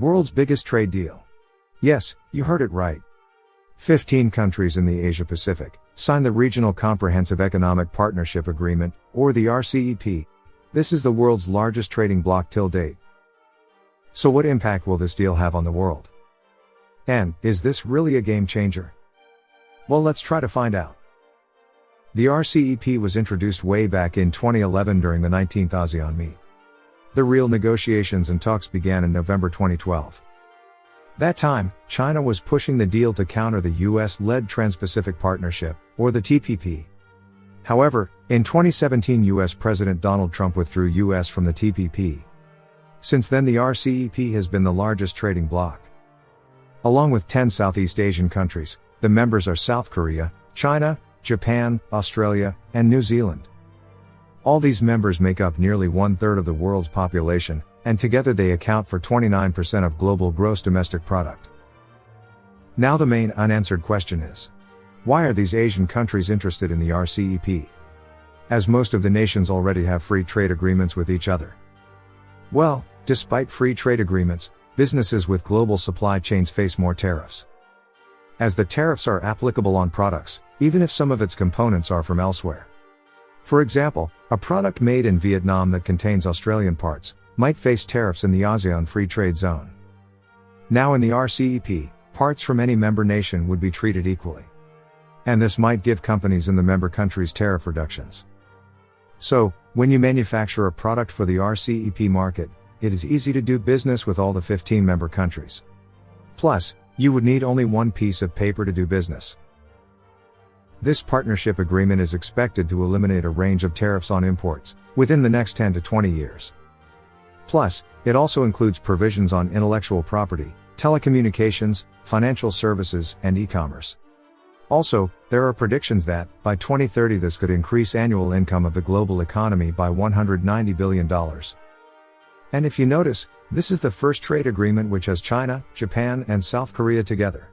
World's biggest trade deal. Yes, you heard it right. 15 countries in the Asia-Pacific signed the Regional Comprehensive Economic Partnership Agreement, or the RCEP. This is the world's largest trading bloc till date. So what impact will this deal have on the world? And, is this really a game changer? Well, let's try to find out. The RCEP was introduced way back in 2011 during the 19th ASEAN meet. The real negotiations and talks began in November 2012. That time, China was pushing the deal to counter the US-led Trans-Pacific Partnership, or the TPP. However, in 2017 US President Donald Trump withdrew US from the TPP. Since then the RCEP has been the largest trading bloc. Along with 10 Southeast Asian countries, the members are South Korea, China, Japan, Australia, and New Zealand. All these members make up nearly 1/3 of the world's population, and together they account for 29% of global gross domestic product. Now the main unanswered question is, why are these Asian countries interested in the RCEP? As most of the nations already have free trade agreements with each other. Well, despite free trade agreements, businesses with global supply chains face more tariffs. As the tariffs are applicable on products, even if some of its components are from elsewhere. For example, a product made in Vietnam that contains Australian parts might face tariffs in the ASEAN Free Trade Zone. Now in the RCEP, parts from any member nation would be treated equally. And this might give companies in the member countries tariff reductions. So, when you manufacture a product for the RCEP market, it is easy to do business with all the 15 member countries. Plus, you would need only one piece of paper to do business. This partnership agreement is expected to eliminate a range of tariffs on imports within the next 10 to 20 years. Plus, it also includes provisions on intellectual property, telecommunications, financial services, and e-commerce. Also, there are predictions that, by 2030 this could increase annual income of the global economy by $190 billion. And if you notice, this is the first trade agreement which has China, Japan, and South Korea together.